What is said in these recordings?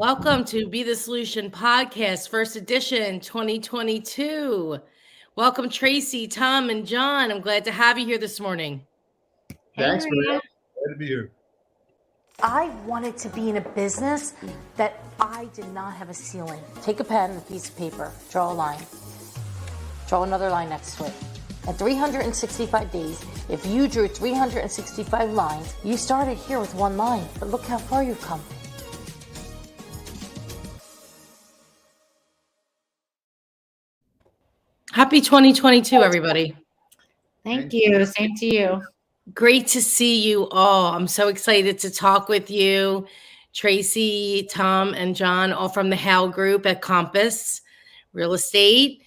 Welcome to Be the Solution podcast, first edition 2022. Welcome, Tracy, Tom, and John. I'm glad to have you here this morning. Thanks, Maria. Glad to be here. I wanted to be in a business that I did not have a ceiling. Take a pen and a piece of paper, draw a line, draw another line next to it. At 365 days, if you drew 365 lines, you started here with one line, but look how far you've come. Happy 2022, everybody. Thank you. Same to you. Great to see you all. I'm so excited to talk with you, Tracy, Tom, and John, all from the How Group at Compass Real Estate.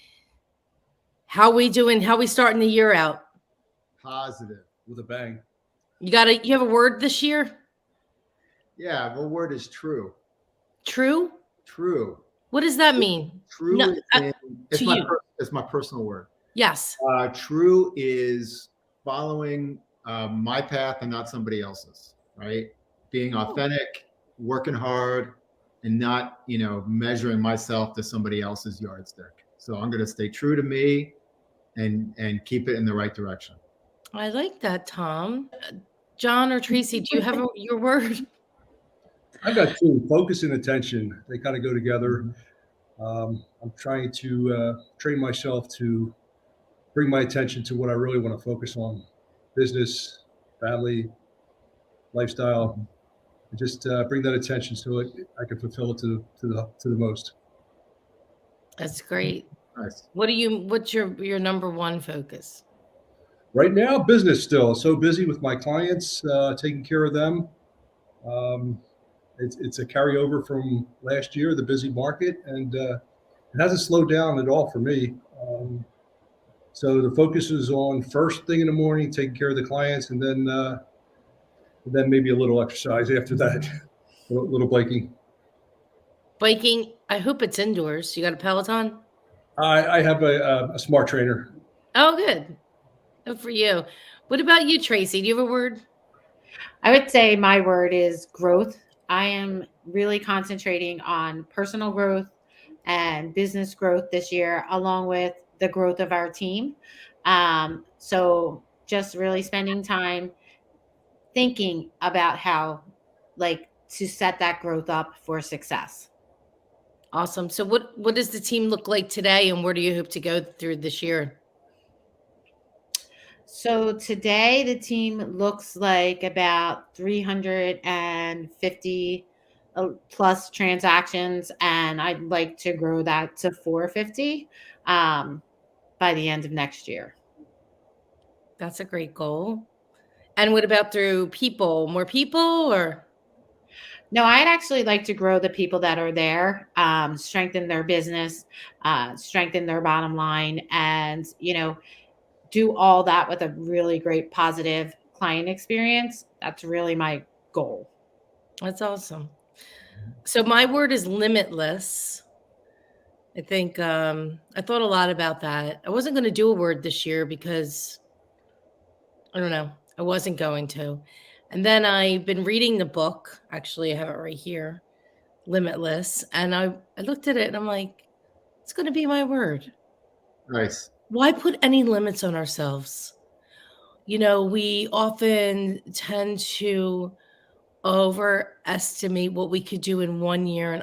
How we doing? How we starting the year out? Positive with a bang. You have a word this year? Yeah, the word is true. True? True. What does that mean? True. No, It's my personal word. Yes. True is following my path and not somebody else's, right? Being authentic, working hard, and not, measuring myself to somebody else's yardstick. So I'm going to stay true to me and keep it in the right direction. I like that, Tom. John or Tracy, do you have your word? I got two: focus and attention. They kind of go together. I'm trying to train myself to bring my attention to what I really want to focus on: business, family, lifestyle. And just bring that attention so I can fulfill it to the most. That's great. Nice. What's your number one focus? Right now, business still. So busy with my clients, taking care of them. It's a carryover from last year, the busy market, and it hasn't slowed down at all for me. So the focus is on first thing in the morning, taking care of the clients, and then maybe a little exercise after that, a little biking. Biking, I hope it's indoors. You got a Peloton? I have a smart trainer. Oh, good. Good for you. What about you, Tracy? Do you have a word? I would say my word is growth. I am really concentrating on personal growth and business growth this year, along with the growth of our team. So just really spending time thinking about how to set that growth up for success. Awesome. So what does the team look like today, and where do you hope to go through this year? So today the team looks like about 350 plus transactions, and I'd like to grow that to 450 by the end of next year. That's a great goal. And what about through people? More people, or? No, I'd actually like to grow the people that are there, strengthen their business, strengthen their bottom line, and, do all that with a really great positive client experience. That's really my goal. That's awesome. So my word is limitless. I think I thought a lot about that. I wasn't going to do a word this year because I don't know. I wasn't going to. And then I've been reading the book. Actually, I have it right here, Limitless. And I looked at it and I'm like, it's going to be my word. Nice. Why put any limits on ourselves? We often tend to overestimate what we could do in 1 year and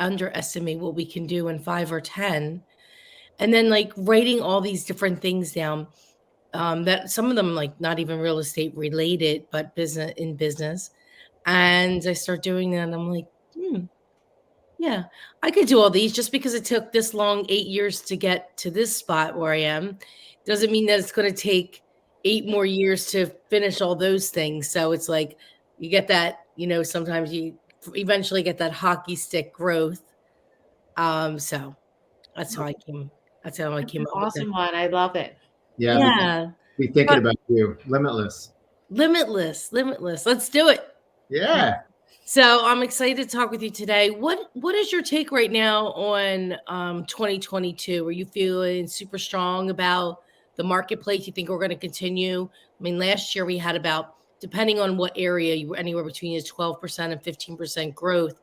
underestimate what we can do in 5 or 10. And then writing all these different things down, that some of them not even real estate related, but business. And I start doing that and I'm like, yeah, I could do all these. Just because it took this long, 8 years to get to this spot where I am, doesn't mean that it's going to take 8 more years to finish all those things. So it's like, you get that, sometimes you eventually get that hockey stick growth. So that's how I came up Awesome with one. I love it. Yeah. Be thinking about you. Limitless. Let's do it. Yeah. So I'm excited to talk with you today. What is your take right now on 2022? Are you feeling super strong about the marketplace? You think we're going to continue? I mean, last year we had about, depending on what area, you were anywhere between 12% and 15% growth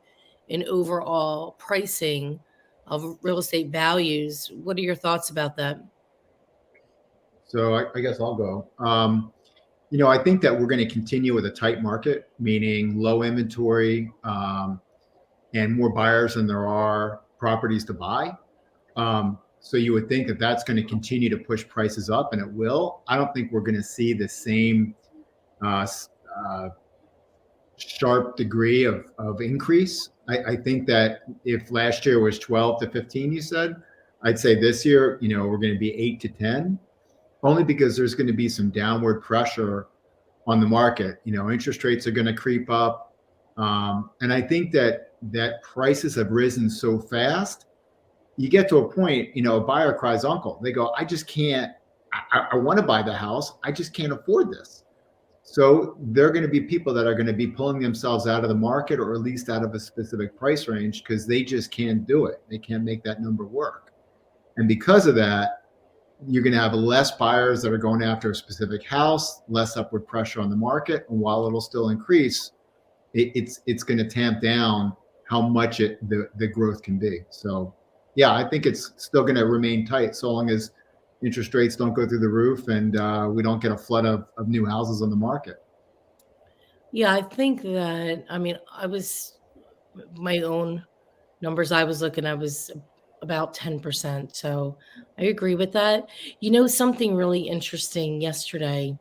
in overall pricing of real estate values. What are your thoughts about that? So I guess I'll go. I think that we're going to continue with a tight market, meaning low inventory and more buyers than there are properties to buy. So you would think that that's going to continue to push prices up, and it will. I don't think we're going to see the same sharp degree of increase. I think that if last year was 12 to 15, you said, I'd say this year, we're going to be 8 to 10, only because there's going to be some downward pressure on the market. Interest rates are going to creep up. And I think that prices have risen so fast, you get to a point, a buyer cries uncle. They go, I just can't, I want to buy the house. I just can't afford this. So there are going to be people that are going to be pulling themselves out of the market, or at least out of a specific price range, because they just can't do it. They can't make that number work. And because of that, you're going to have less buyers that are going after a specific house, less upward pressure on the market. And while it'll still increase, it's going to tamp down how much the growth can be. So yeah, I think it's still going to remain tight so long as interest rates don't go through the roof and we don't get a flood of new houses on the market. Yeah, I think that, my own numbers I was looking, I was about 10%. So I agree with that. Something really interesting yesterday,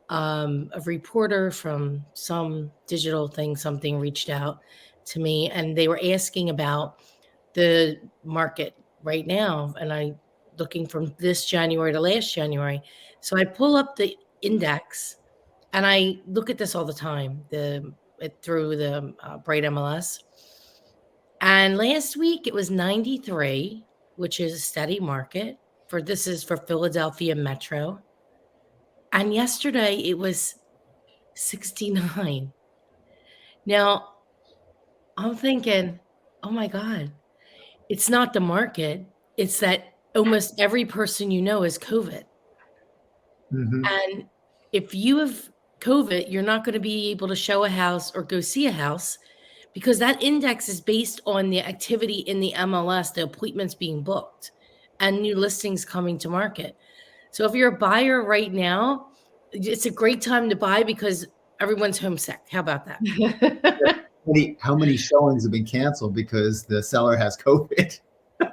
a reporter from some digital thing, something reached out to me, and they were asking about the market right now. And I looking from this January to last January. So I pull up the index and I look at this all the time, through the Bright MLS. And last week it was 93, which is a steady market. This is for Philadelphia Metro. And yesterday it was 69. Now I'm thinking, oh my God, it's not the market. It's that almost every person is COVID. Mm-hmm. And if you have COVID, you're not going to be able to show a house or go see a house, because that index is based on the activity in the MLS, the appointments being booked and new listings coming to market. So if you're a buyer right now, it's a great time to buy because everyone's homesick. How about that? How many showings have been canceled because the seller has COVID?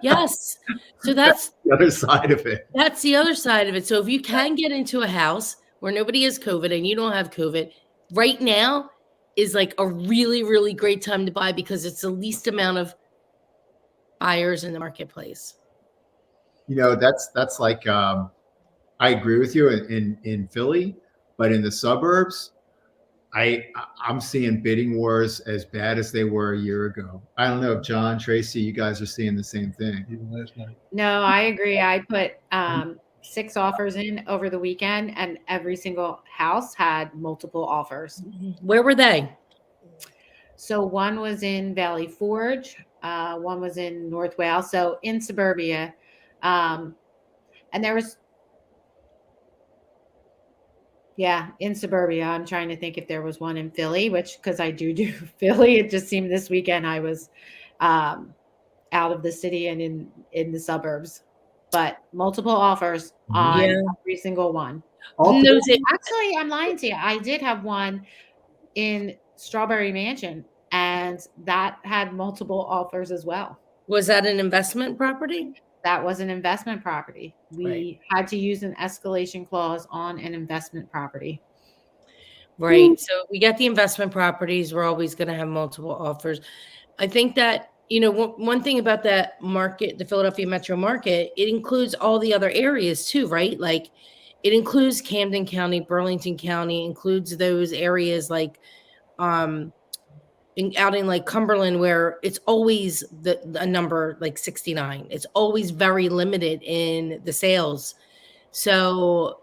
Yes. So that's the other side of it. That's the other side of it. So if you can get into a house where nobody has COVID and you don't have COVID, right now is like a really, really great time to buy, because it's the least amount of buyers in the marketplace. That's like, I agree with you in Philly, but in the suburbs, I'm seeing bidding wars as bad as they were a year ago. I don't know if John, Tracy, you guys are seeing the same thing. Even last night. No, I agree. I put 6 offers in over the weekend, and every single house had multiple offers. Where were they? So one was in Valley Forge, one was in North Wales, so in suburbia. And there was, in suburbia. I'm trying to think if there was one in Philly, because I do Philly. It just seemed this weekend I was out of the city and in the suburbs, but multiple offers on every single one. Actually, I'm lying to you. I did have one in Strawberry Mansion, and that had multiple offers as well. Was that an investment property? That was an investment property. We had to use an escalation clause on an investment property. Right. So we get the investment properties. We're always going to have multiple offers. I think that, one thing about that market, the Philadelphia metro market, it includes all the other areas too, right? Like it includes Camden County, Burlington County, includes those areas like out in like Cumberland, where it's always a number like 69. It's always very limited in the sales. So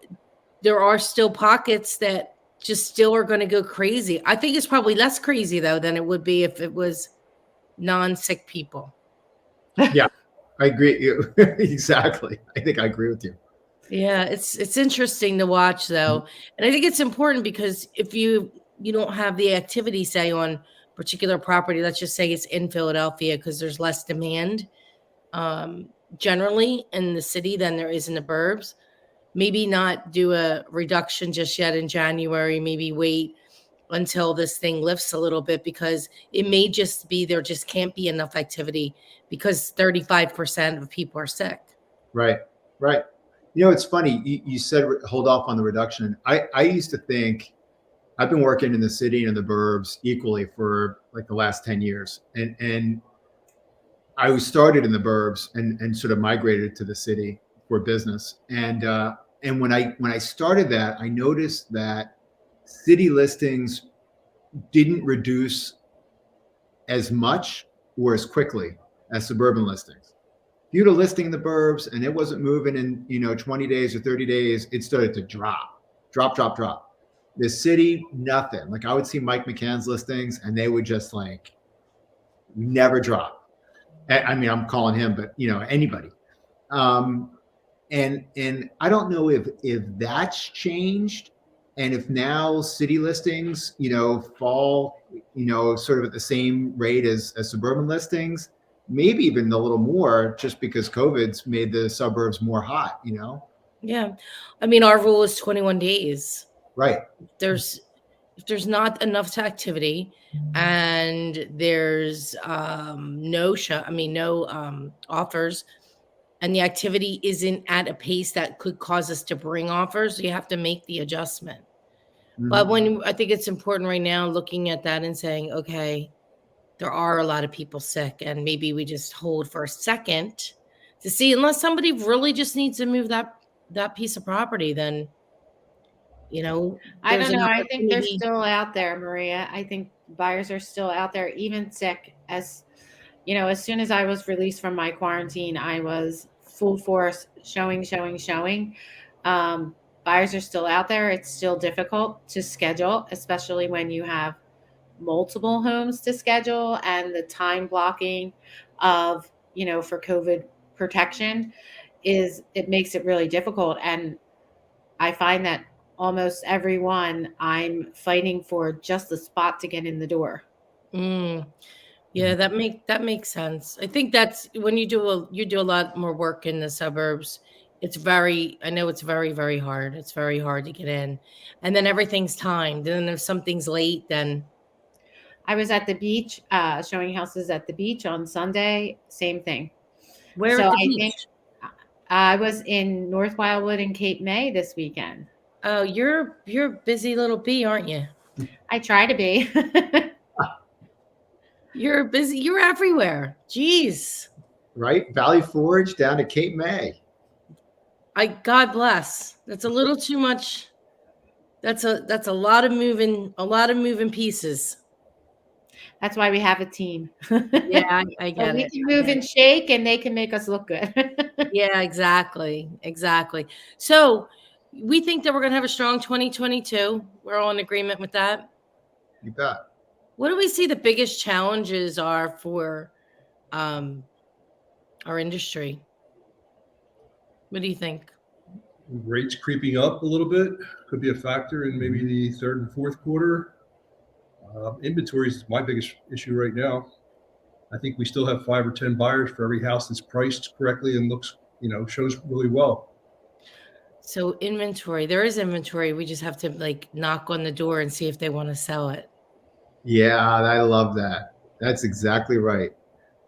there are still pockets that just still are going to go crazy. I think it's probably less crazy though than it would be if it was non-sick people. Yeah, I agree. Exactly. I think I agree with you. Yeah, it's interesting to watch though. And I think it's important because if you don't have the activity, say on particular property, let's just say it's in Philadelphia because there's less demand generally in the city than there is in the burbs. Maybe not do a reduction just yet in January, maybe wait until this thing lifts a little bit, because it may just be there just can't be enough activity because 35% of people are sick. Right. Right. It's funny. You said hold off on the reduction. I used to think, I've been working in the city and the burbs equally for like the last 10 years. And I was started in the burbs and sort of migrated to the city for business. And when I started that, I noticed that city listings didn't reduce as much or as quickly as suburban listings. If you had a listing in the burbs and it wasn't moving in 20 days or 30 days, it started to drop. The city, nothing. Like I would see Mike McCann's listings and they would just like never drop. I mean, I'm calling him, but anybody. And I don't know if that's changed, and if now city listings, fall, sort of at the same rate as suburban listings, maybe even a little more, just because COVID's made the suburbs more hot. Yeah, I mean, our rule is 21 days. Right. If there's not enough activity and there's no offers, and the activity isn't at a pace that could cause us to bring offers, you have to make the adjustment. Mm-hmm. But I think it's important right now looking at that and saying, okay, there are a lot of people sick, and maybe we just hold for a second to see, unless somebody really just needs to move that piece of property, then I don't know. I think they're still out there, Maria. I think buyers are still out there, even sick. As soon as I was released from my quarantine, I was full force showing. Buyers are still out there. It's still difficult to schedule, especially when you have multiple homes to schedule, and the time blocking of, for COVID protection it makes it really difficult. And I find that almost everyone, I'm fighting for just the spot to get in the door. Yeah, that makes sense. I think that's when you do a lot more work in the suburbs. I know it's very, very hard. It's very hard to get in, and then everything's timed. And then if something's late, then I was at the beach, showing houses at the beach on Sunday. Same thing. Where at the beach? I was in North Wildwood and Cape May this weekend. Oh, you're a busy little bee, aren't you? I try to be. You're busy. You're everywhere. Jeez. Right? Valley Forge down to Cape May. God bless. That's a little too much. That's a lot of moving pieces. That's why we have a team. Yeah, I get it. We can move and shake, and they can make us look good. Yeah, exactly. So we think that we're going to have a strong 2022. We're all in agreement with that. You bet. What do we see the biggest challenges are for our industry? What do you think? Rates creeping up a little bit could be a factor in maybe the third and fourth quarter. Inventory is my biggest issue right now. I think we still have 5 or 10 buyers for every house that's priced correctly and looks, shows really well. So inventory, there is inventory. We just have to knock on the door and see if they want to sell it. Yeah, I love that. That's exactly right.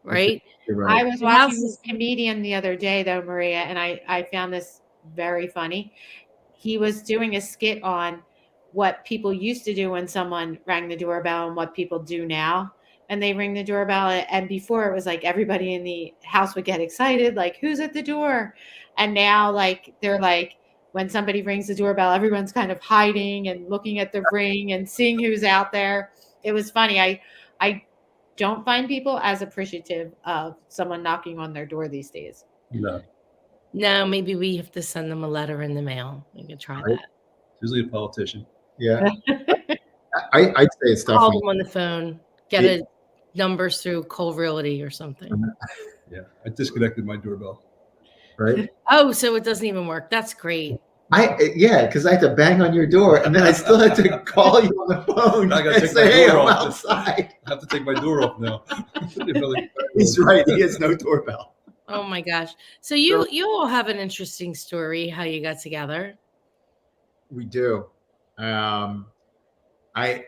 Right? I was watching this comedian the other day, though, Maria, and I found this very funny. He was doing a skit on what people used to do when someone rang the doorbell and what people do now. And they ring the doorbell, and before it was like everybody in the house would get excited, like, who's at the door? And now they're like, when somebody rings the doorbell, everyone's kind of hiding and looking at the ring and seeing who's out there. It was funny. I don't find people as appreciative of someone knocking on their door these days. No, maybe we have to send them a letter in the mail. We can try that. Usually a politician. Yeah. I'd say it's call them on the phone, get a numbers through Cole Realty or something. Yeah, I disconnected my doorbell. Right. Oh, so it doesn't even work. That's great. Yeah, because I had to bang on your door, and then I still had to call you on the phone I gotta and take say, my "Hey, door I'm off. outside." I have to take my door off now. He's right. He has no doorbell. Oh my gosh. So So you all have an interesting story how you got together. we do.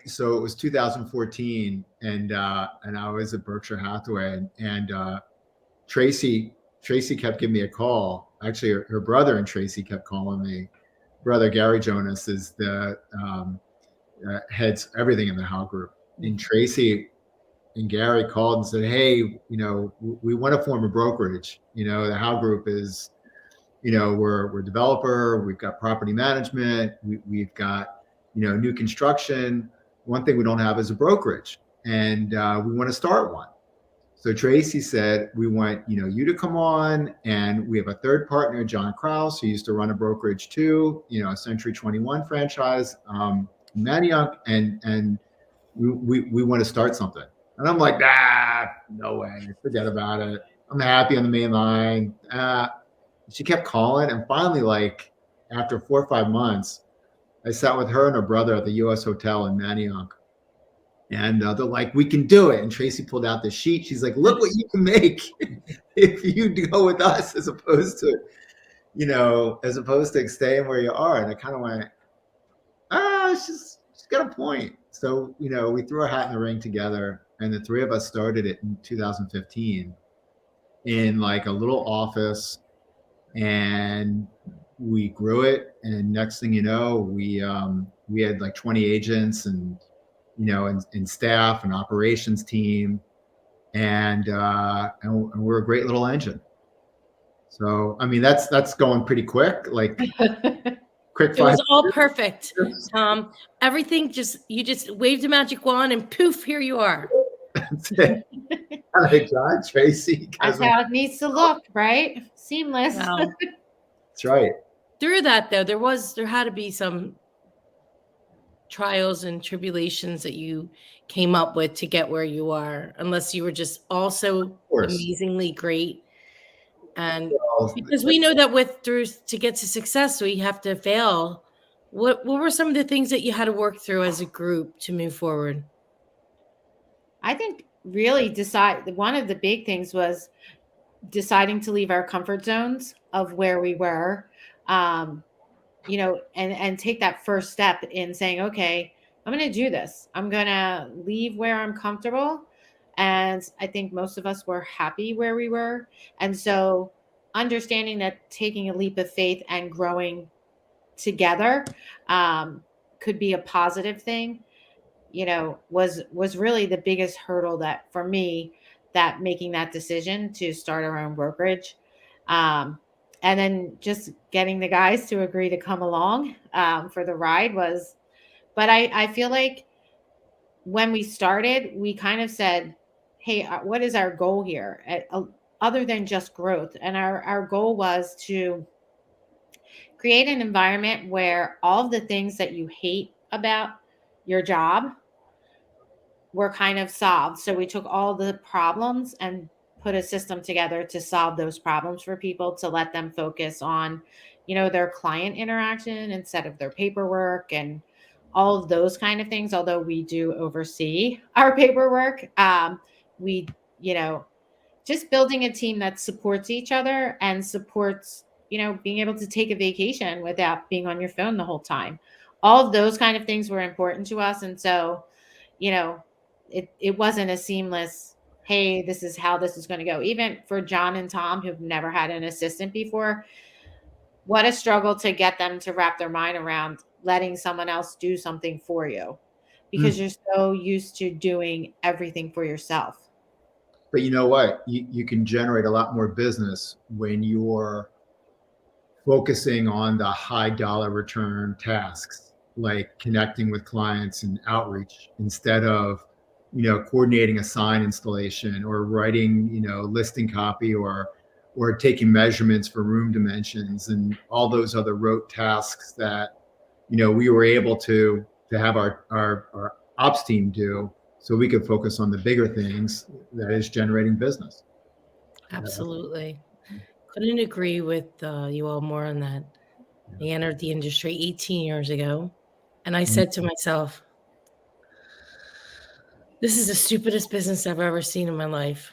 So it was 2014, and I was at Berkshire Hathaway, and Tracy kept giving me a call. Actually, her brother and Tracy kept calling me. Brother Gary Jonas is the heads everything in the Howe Group, and Tracy and Gary called and said, "Hey, we want to form a brokerage. The Howe Group is, we're a developer. We've got property management. We've got, new construction. One thing we don't have is a brokerage, and we want to start one." So Tracy said, "We want, you to come on, and we have a third partner, John Krause, who used to run a brokerage too, a Century 21 franchise, in Manayunk, and we want to start something." And I'm like, no way, forget about it. I'm happy on the main line. She kept calling, and finally, like after 4 or 5 months, I sat with her and her brother at the U.S. Hotel in Manayunk, and they're like, "We can do it." And Tracy pulled out the sheet. She's like, "Look what you can make if you go with us, as opposed to staying where you are." And I kind of went, she's got a point. So, we threw our hat in the ring together, and the three of us started it in 2015 in like a little office, and we grew it. And next thing you know, we had like 20 agents and, and staff and operations team, and we're a great little engine. So, I mean, that's going pretty quick, like quick. It was all perfect. Everything you just waved a magic wand and poof, here you are. That's it. All right, John, Tracy. That's how it needs to look, right? Seamless. Wow. That's right. Through that though, there had to be some trials and tribulations that you came up with to get where you are, unless you were just also amazingly great. And because we know that to get to success, we have to fail. What were some of the things that you had to work through as a group to move forward? I think really one of the big things was deciding to leave our comfort zones of where we were, and take that first step in saying, okay, I'm going to do this. I'm going to leave where I'm comfortable. And I think most of us were happy where we were. And so understanding that taking a leap of faith and growing together could be a positive thing, was really the biggest hurdle that for me, that making that decision to start our own brokerage. And then just getting the guys to agree to come along for the ride but I feel like when we started, we kind of said, hey, what is our goal here? Other than just growth. And our goal was to create an environment where all of the things that you hate about your job were kind of solved. So we took all the problems and put a system together to solve those problems for people, to let them focus on, their client interaction instead of their paperwork and all of those kind of things. Although we do oversee our paperwork, we, just building a team that supports each other and supports, being able to take a vacation without being on your phone the whole time. All of those kind of things were important to us. And so, it wasn't a seamless, hey, this is how this is going to go. Even for John and Tom, who've never had an assistant before, what a struggle to get them to wrap their mind around letting someone else do something for you, because you're so used to doing everything for yourself. But you know what? You can generate a lot more business when you're focusing on the high dollar return tasks, like connecting with clients and outreach, instead of, coordinating a sign installation or writing, listing copy or taking measurements for room dimensions and all those other rote tasks that, we were able to have our ops team do, so we could focus on the bigger things that is generating business. Absolutely. Couldn't agree with you all more on that. I entered the industry 18 years ago, and I said to myself, this is the stupidest business I've ever seen in my life.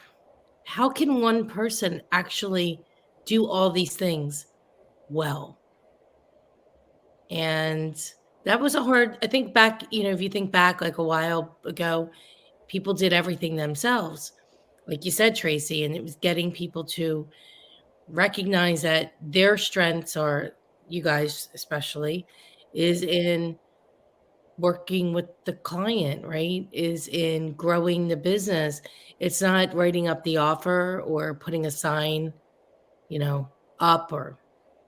How can one person actually do all these things well? And that was I think back, if you think back like a while ago, people did everything themselves. Like you said, Tracy, and it was getting people to recognize that their strengths are, you guys especially, is in working with the client, right? Is in growing the business. It's not writing up the offer or putting a sign, up or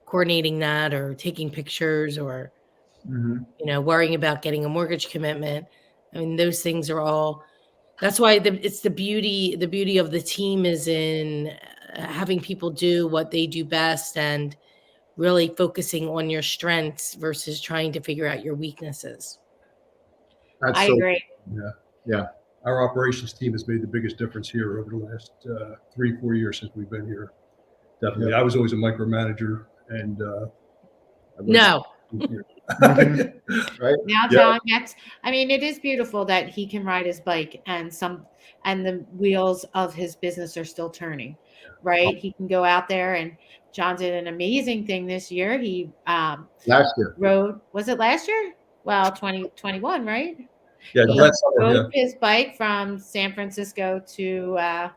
coordinating that or taking pictures or, worrying about getting a mortgage commitment. I mean, those things are all, that's why it's the beauty of the team is in having people do what they do best and really focusing on your strengths versus trying to figure out your weaknesses. That's I so, agree. yeah. Our operations team has made the biggest difference here over the last 3-4 years since we've been here. Definitely. Yeah. I was always a micromanager, and No. Right. Now, John gets, I mean, it is beautiful that he can ride his bike and the wheels of his business are still turning, right? He can go out there, and John did an amazing thing this year. He Last year. rode, was it last year? Well, 2021, right? Yeah, He last summer, rode his bike from San Francisco to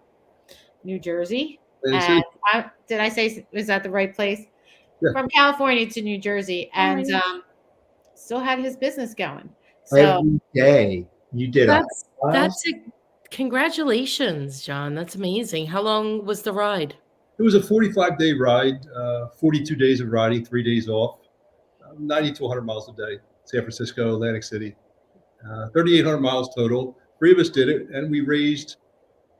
New Jersey. And did I say, was that the right place? Yeah. From California to New Jersey, and still had his business going. So Every day you did that's congratulations, John. That's amazing. How long was the ride? It was a 45-day ride, 42 days of riding, 3 days off, 90 to 100 miles a day, San Francisco, Atlantic City, 3,800 miles total. 3 of us did it, and we raised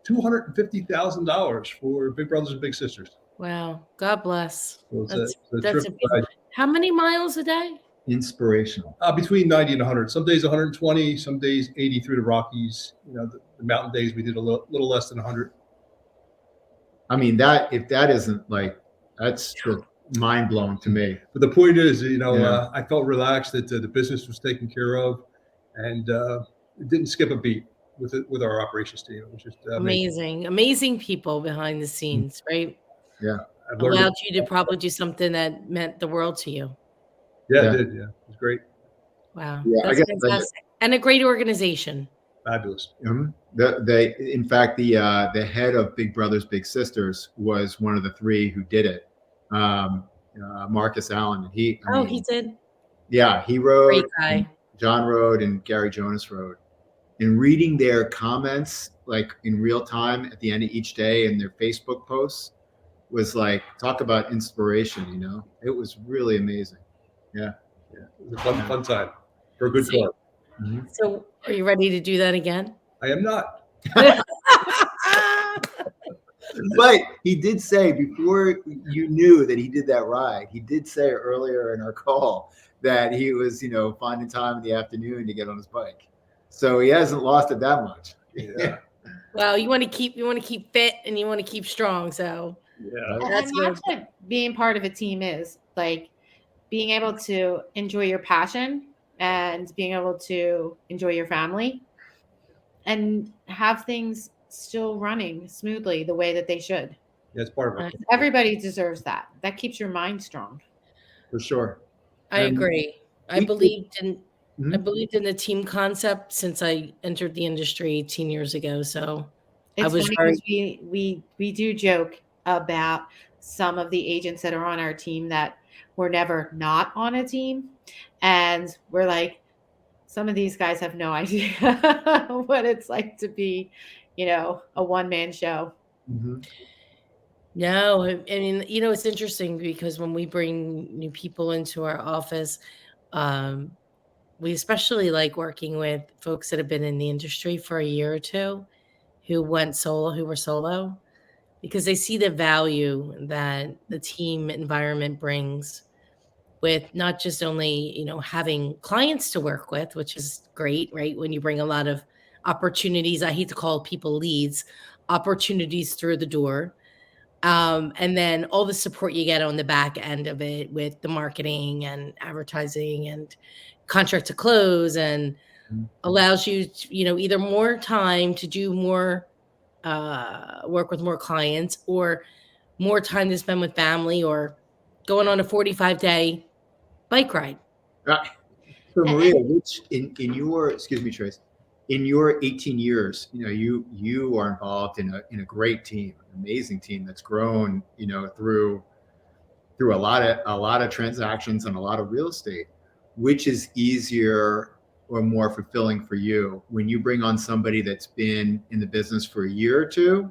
$250,000 for Big Brothers and Big Sisters. Wow. God bless. So That's a terrific ride. How many miles a day? Inspirational. Between 90 and 100. Some days 120, some days 80 through the Rockies. The mountain days we did a little less than 100. I mean, if that isn't like, that's just mind blowing to me. But the point is, I felt relaxed that the business was taken care of, and it didn't skip a beat with our operations team. It was just amazing people behind the scenes, right? Yeah. Allowed you to probably do something that meant the world to you. Yeah, it did. Yeah, it was great. Wow. Yeah, That's fantastic. And a great organization. Fabulous. In fact, the head of Big Brothers Big Sisters was one of the 3 who did it. Marcus Allen. He did. Yeah, he rode. Great guy. John rode and Gary Jonas rode. And reading their comments like in real time at the end of each day and their Facebook posts was like, talk about inspiration. It was really amazing. Yeah. It was a fun time for a good car. So are you ready to do that again? I am not. But he did say, before you knew that he did that ride, he did say earlier in our call that he was, finding time in the afternoon to get on his bike. So he hasn't lost it that much. Yeah. Well, you want to keep fit and you want to keep strong. So yeah, that's what being part of a team is, like being able to enjoy your passion and being able to enjoy your family and have things still running smoothly the way that they should. Yeah, it's part of it. Everybody deserves that. That keeps your mind strong. For sure. I agree. I believed in the team concept since I entered the industry 18 years ago. So it's funny because we do joke about some of the agents that are on our team that were never not on a team. And we're like, some of these guys have no idea what it's like to be, a one-man show. Mm-hmm. No, I mean, it's interesting because when we bring new people into our office, we especially like working with folks that have been in the industry for a year or 2 who were solo, because they see the value that the team environment brings with not just only, having clients to work with, which is great, right? When you bring a lot of opportunities, I hate to call people leads, opportunities through the door. And then all the support you get on the back end of it with the marketing and advertising and contract to close, and allows you to, either more time to do more work with more clients, or more time to spend with family, or going on a 45-day bike ride. So Maria, which in your, excuse me, Trace, in your 18 years, you are involved in a great team, an amazing team that's grown, through a lot of transactions and a lot of real estate. Which is easier or more fulfilling for you, when you bring on somebody that's been in the business for a year or two,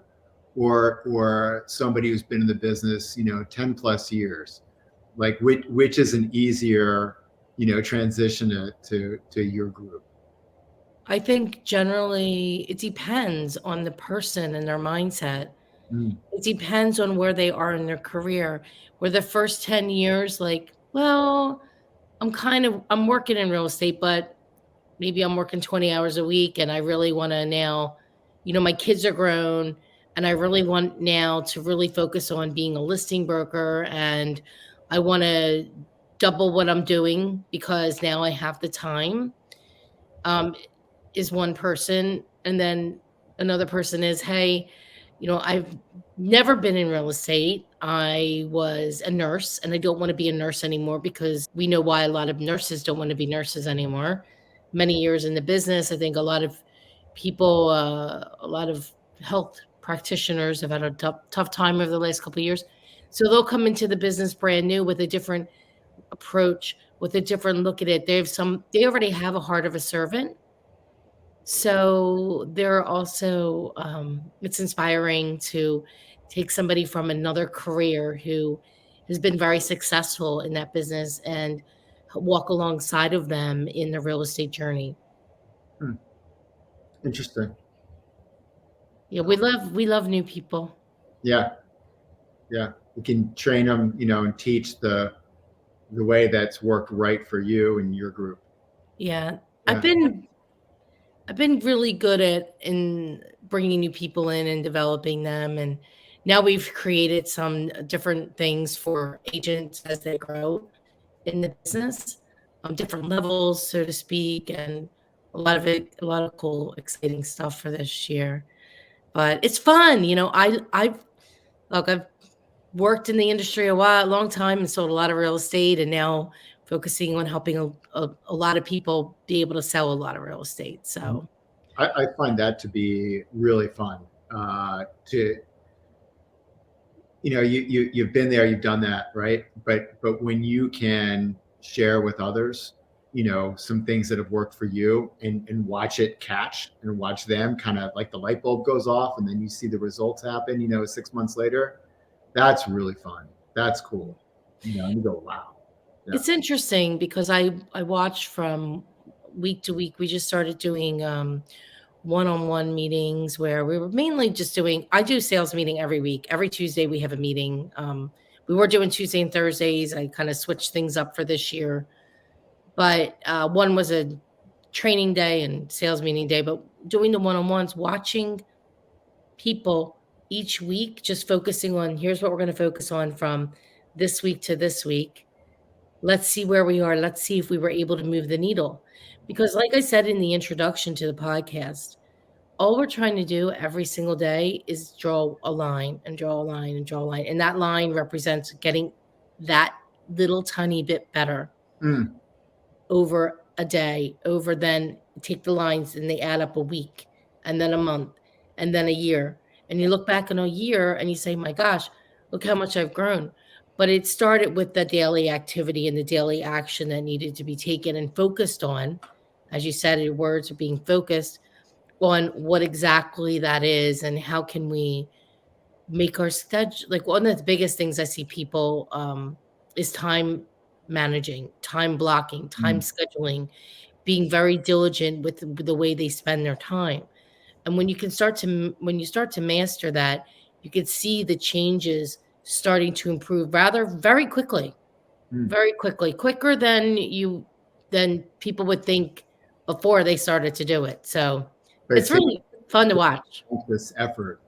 or somebody who's been in the business, 10 plus years? Like which is an easier, transition to your group? I think generally it depends on the person and their mindset. It depends on where they are in their career. Where the first 10 years, like, well, I'm working in real estate, but maybe I'm working 20 hours a week, and I really want to now, my kids are grown, and I really want now to really focus on being a listing broker, and I want to double what I'm doing because now I have the time. Is one person. And then another person is, hey, I've never been in real estate. I was a nurse, and I don't want to be a nurse anymore, because we know why a lot of nurses don't want to be nurses anymore. Many years in the business, I think a lot of people, a lot of health practitioners have had a tough time over the last couple of years. So they'll come into the business brand new with a different approach, with a different look at it. They already have a heart of a servant. So they're also, it's inspiring to take somebody from another career who has been very successful in that business, and walk alongside of them in the real estate journey. Interesting. Yeah, we love new people. Yeah. You can train them, and teach the way that's worked right for you and your group. Yeah. Yeah. I've been really good at in bringing new people in and developing them, and now we've created some different things for agents as they grow in the business, different levels, so to speak, and a lot of cool, exciting stuff for this year. But it's fun, I've worked in the industry a long time, and sold a lot of real estate, and now focusing on helping a lot of people be able to sell a lot of real estate. So I find that to be really fun. To you've been there, you've done that, right? But when you can share with others, some things that have worked for you, and watch it catch, and watch them kind of like the light bulb goes off, and then you see the results happen, 6 months later, that's really fun. That's cool. And you go, wow. Yeah. it's interesting because I watch from week to week. We just started doing one-on-one meetings where we were mainly just doing, I do sales meeting every week. Every Tuesday we have a meeting. We were doing Tuesday and Thursdays. I kind of switched things up for this year. But one was a training day and sales meeting day. But doing the one-on-ones, watching people each week, just focusing on, here's what we're going to focus on from this week to this week. Let's see where we are. Let's see if we were able to move the needle. Because like I said in the introduction to the podcast, all we're trying to do every single day is draw a line and draw a line and draw a line. And that line represents getting that little tiny bit better over a day, over then take the lines and they add up a week, and then a month, and then a year. And you look back in a year and you say, my gosh, look how much I've grown. But it started with the daily activity and the daily action that needed to be taken and focused on. As you said, your words are being focused on what exactly that is, and how can we make our schedule. Like, one of the biggest things I see people is time managing, time blocking, time scheduling, being very diligent with the way they spend their time. And when you start to master that, you can see the changes starting to improve rather very quickly, quicker than people would think before they started to do it. So But it's really fun to watch. this effort,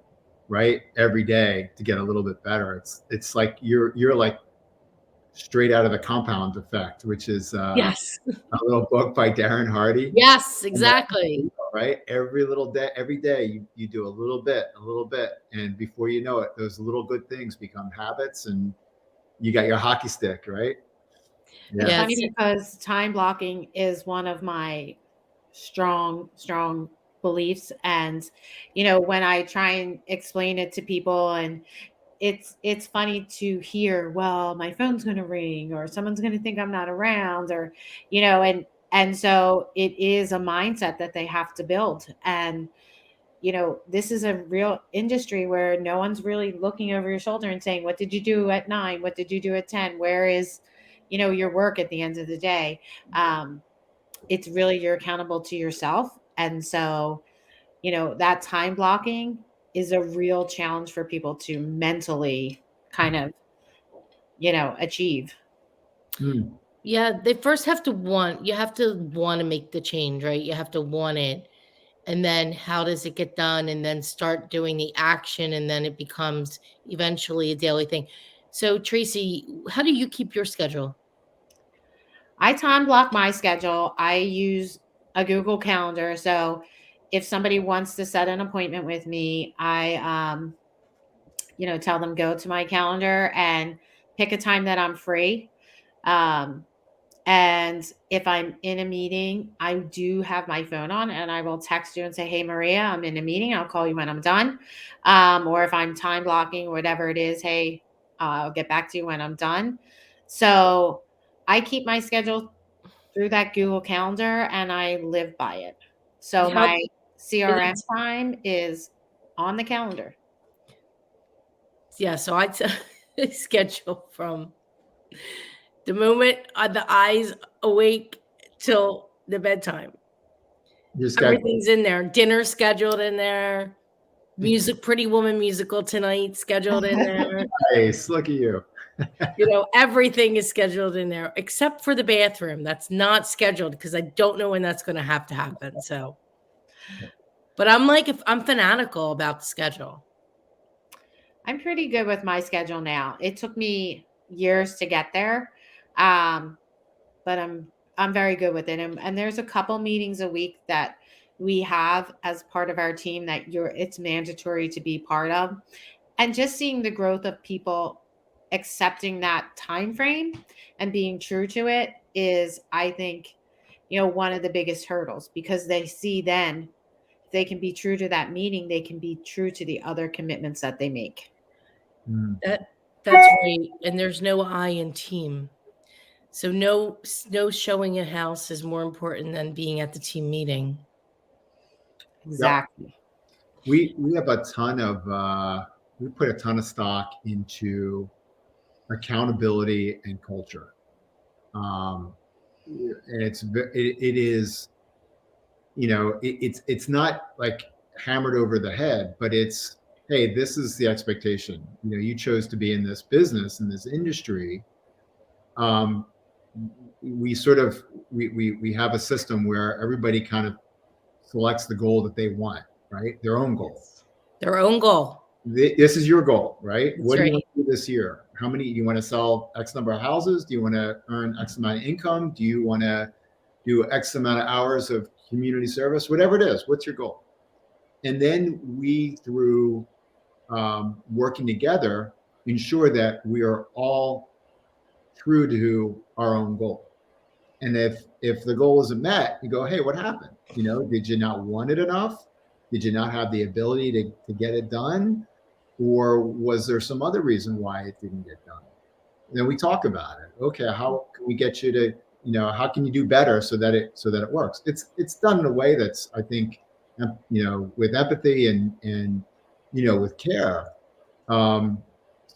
right, every day to get a little bit better. It's like you're like straight out of the Compound Effect, which is Yes. a little book by Darren Hardy. Yes, exactly. Right, every day you do a little bit, and before you know it, those little good things become habits, and you got your hockey stick, right? It's Yeah, funny because time blocking is one of my strong beliefs. And, when I try and explain it to people, and it's funny to hear, well, my phone's going to ring, or someone's going to think I'm not around, or, and so it is a mindset that they have to build. And, this is a real industry where no one's really looking over your shoulder and saying, what did you do at 9? What did you do at 10? Where is, your work at the end of the day? It's really, you're accountable to yourself. And so, that time blocking is a real challenge for people to mentally kind of, achieve. Mm. Yeah, they first have to you have to want to make the change, right? You have to want it. And then how does it get done? And then start doing the action. And then it becomes eventually a daily thing. So, Tracy, how do you keep your schedule? I time block my schedule. I use a Google Calendar. So if somebody wants to set an appointment with me, I, tell them go to my calendar and pick a time that I'm free. Um, And if I'm in a meeting, I do have my phone on, and I will text you and say, hey, Maria, I'm in a meeting. I'll call you when I'm done. Or if I'm time blocking, whatever it is, hey, I'll get back to you when I'm done. So I keep my schedule through that Google Calendar, and I live by it. So How my and CRM it's time is on the calendar. yeah, so I schedule from the moment the eyes awake till the bedtime. Your schedule. Everything's in there. Dinner scheduled in there. Pretty Woman musical tonight scheduled in there. Nice. Look at you. Everything is scheduled in there except for the bathroom. That's not scheduled because I don't know when that's going to have to happen. So, but if I'm fanatical about the schedule. I'm pretty good with my schedule now. It took me years to get there. Um, but I'm very good with it. And there's a couple meetings a week that we have as part of our team that it's mandatory to be part of. And just seeing the growth of people accepting that time frame and being true to it is, I think, one of the biggest hurdles, because they see then if they can be true to that meeting, they can be true to the other commitments that they make. Mm. That's right. And there's no I in team. So no showing a house is more important than being at the team meeting. Exactly. Yep. We have a ton of we put a ton of stock into accountability and culture. And it is, it's not like hammered over the head, but it's, hey, this is the expectation. You chose to be in this business, in this industry. We sort of we have a system where everybody kind of selects the goal that they want, right? Their own goal. Their own goal. This is your goal, right? That's what do right. you want to do this year? How many, do you want to sell X number of houses? Do you want to earn X amount of income? Do you want to do X amount of hours of community service? Whatever it is, what's your goal? And then we, through working together, ensure that we are all true to our own goal. And if the goal isn't met, you go, hey, what happened? Did you not want it enough? Did you not have the ability to get it done? Or was there some other reason why it didn't get done? And then we talk about it. Okay, how can we get you to, how can you do better so that it works? It's done in a way that's, I think, with empathy and with care. So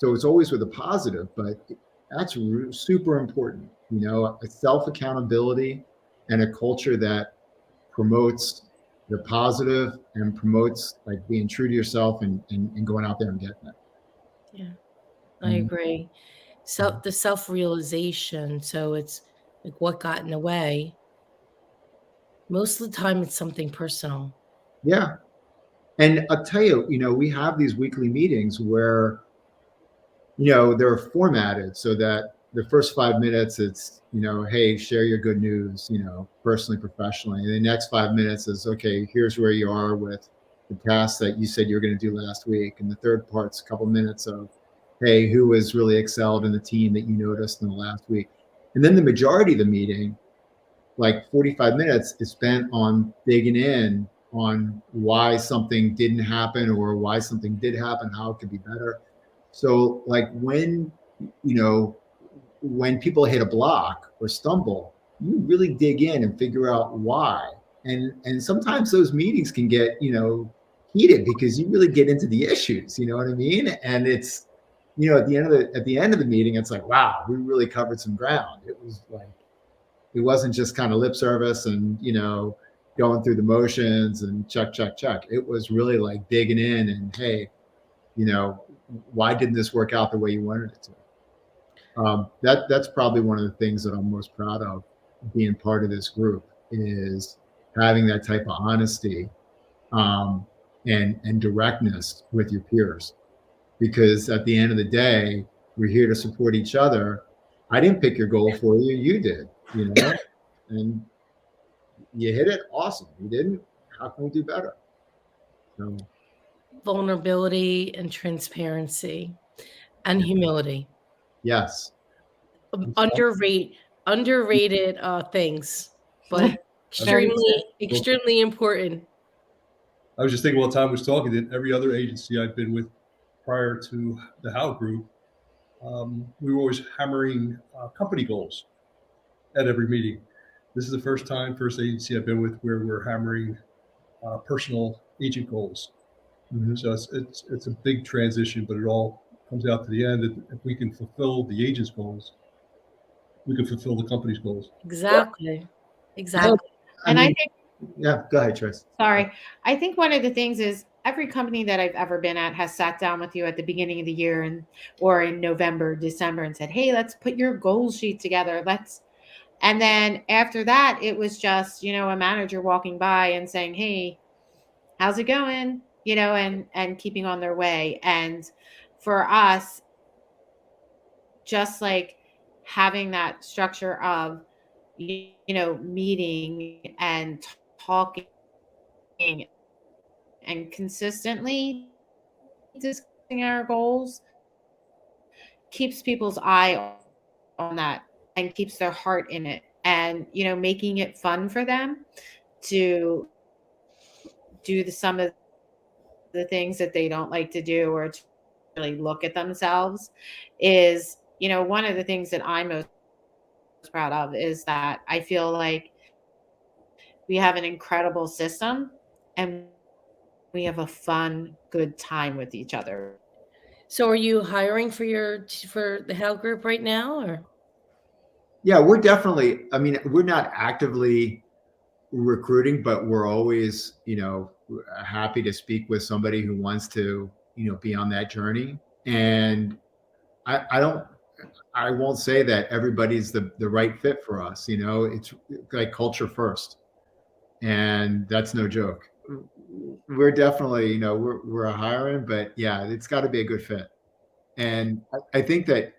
it's always with a positive, but that's super important. A self accountability and a culture that promotes the positive and promotes like being true to yourself and going out there and getting it. Yeah, I agree. So the self-realization. So it's like what got in the way. Most of the time it's something personal. Yeah. And I'll tell you, we have these weekly meetings where, they're formatted so that the first 5 minutes, it's, hey, share your good news, personally, professionally. And the next 5 minutes is, okay, here's where you are with the tasks that you said you were going to do last week. And the third part's a couple minutes of, hey, who has really excelled in the team that you noticed in the last week? And then the majority of the meeting, like 45 minutes, is spent on digging in on why something didn't happen or why something did happen, how it could be better. So like when people hit a block or stumble, you really dig in and figure out why. And sometimes those meetings can get, heated because you really get into the issues, you know what I mean? And it's, at the end of the meeting, it's like, wow, we really covered some ground. It was like, it wasn't just kind of lip service and, going through the motions and check. It was really like digging in and, hey, why didn't this work out the way you wanted it to? That's probably one of the things that I'm most proud of being part of this group, is having that type of honesty and directness with your peers. Because at the end of the day, we're here to support each other. I didn't pick your goal for you, you did, and you hit it, awesome. You didn't, how can we do better? So, Vulnerability and transparency and humility. yes. Underrated things, but extremely important. I was just thinking while Tom was talking that every other agency I've been with prior to the How Group, we were always hammering company goals at every meeting. This is the first agency I've been with where we're hammering personal agent goals. Mm-hmm. So it's a big transition, but it all comes out to the end that if we can fulfill the agent's goals, we can fulfill the company's goals. Exactly. And I think, yeah, go ahead, Trace. Sorry. I think one of the things is every company that I've ever been at has sat down with you at the beginning of the year or in November, December, and said, hey, let's put your goal sheet together. And then after that, it was just, a manager walking by and saying, hey, how's it going? And keeping on their way. And for us, just like having that structure of, meeting and talking and consistently discussing our goals keeps people's eye on that and keeps their heart in it, and making it fun for them to do some of the things that they don't like to do or to really look at themselves is one of the things that I'm most proud of, is that I feel like we have an incredible system and we have a fun, good time with each other. So are you hiring for the How Group right now, or? Yeah, we're definitely, we're not actively recruiting, but we're always, happy to speak with somebody who wants to, be on that journey. And I won't say that everybody's the right fit for us. It's like culture first. And that's no joke. We're definitely, we're hiring, but yeah, it's got to be a good fit. And I think that,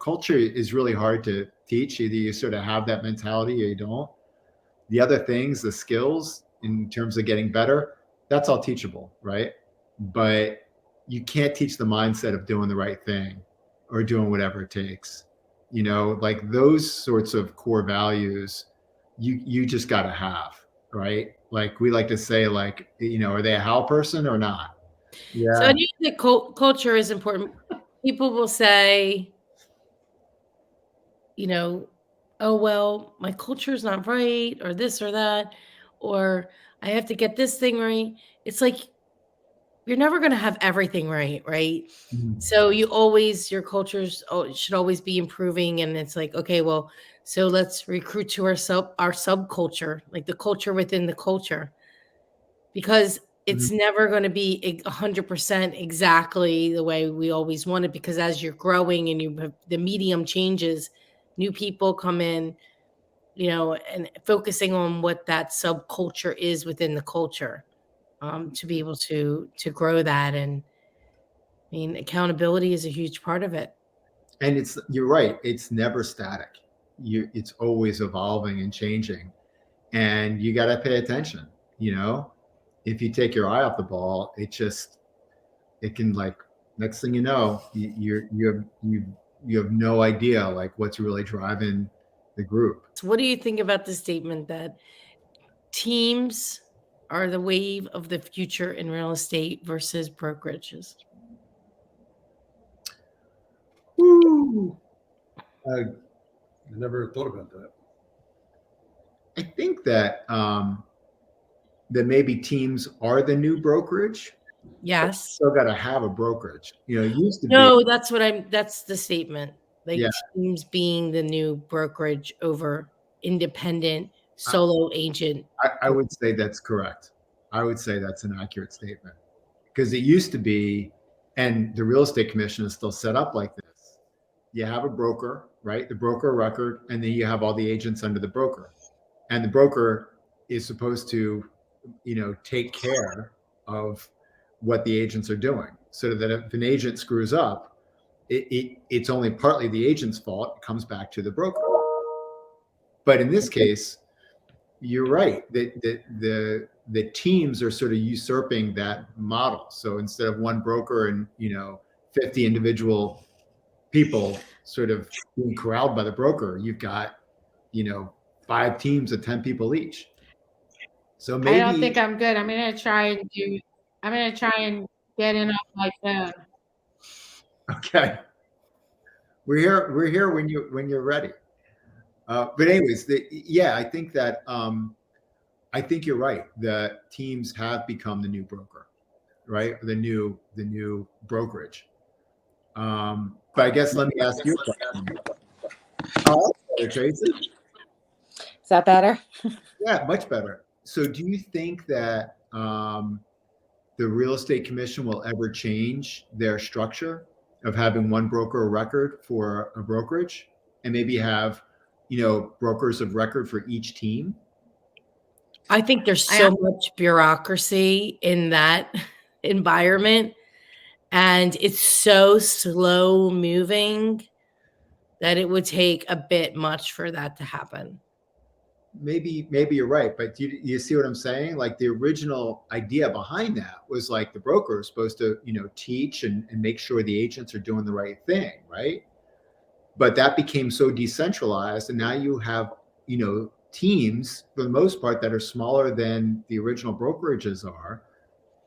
culture is really hard to teach. Either you sort of have that mentality or you don't. The other things, the skills in terms of getting better, that's all teachable, right? But you can't teach the mindset of doing the right thing or doing whatever it takes. Like those sorts of core values, you just got to have, right? Like we like to say, like, are they a how person or not? Yeah. So I think that culture is important. People will say, oh, well, my culture is not right, or this or that, or I have to get this thing right. It's like, you're never going to have everything right? Mm-hmm. So your cultures should always be improving. And it's like, okay, well, so let's recruit to our subculture, like the culture within the culture, because it's mm-hmm. never going to be 100% exactly the way we always want it, because as you're growing and the medium changes, new people come in, and focusing on what that subculture is within the culture. to be able to grow that. And I mean, accountability is a huge part of it. And you're right. It's never static. It's always evolving and changing, and you got to pay attention. If you take your eye off the ball, it can, like, next thing you know, you have no idea like what's really driving the group. So what do you think about the statement that teams are the wave of the future in real estate versus brokerages? Woo. I never thought about that. I think that that maybe teams are the new brokerage. Yes. Still got to have a brokerage. It used to No, that's the statement. Like, Yeah. teams being the new brokerage over independent solo agent. I would say that's correct. I would say that's an accurate statement, because it used to be, and the real estate commission is still set up like this. You have a broker, right? The broker of record, and then you have all the agents under the broker. And the broker is supposed to, take care of what the agents are doing, so that if an agent screws up, it's only partly the agent's fault. It comes back to the broker. But in this case, you're right. The teams are sort of usurping that model. So instead of one broker and 50 individual people sort of being corralled by the broker, you've got 5 teams of 10 people each. So maybe I don't think I'm good. I'm gonna try and get in off my phone. Okay. We're here when you're ready. But anyways, I think that I think you're right. The teams have become the new broker, right? The new brokerage. But I guess let me ask you a question. Oh, that's better, Tracy. Is that better? Yeah, much better. So do you think that the real estate commission will ever change their structure of having one broker of record for a brokerage, and maybe have brokers of record for each team? I think there's so much bureaucracy in that environment, and it's so slow moving that it would take a bit much for that to happen. Maybe you're right, but you see what I'm saying? Like, the original idea behind that was like the broker is supposed to teach and make sure the agents are doing the right thing, right? But that became so decentralized, and now you have teams for the most part that are smaller than the original brokerages are,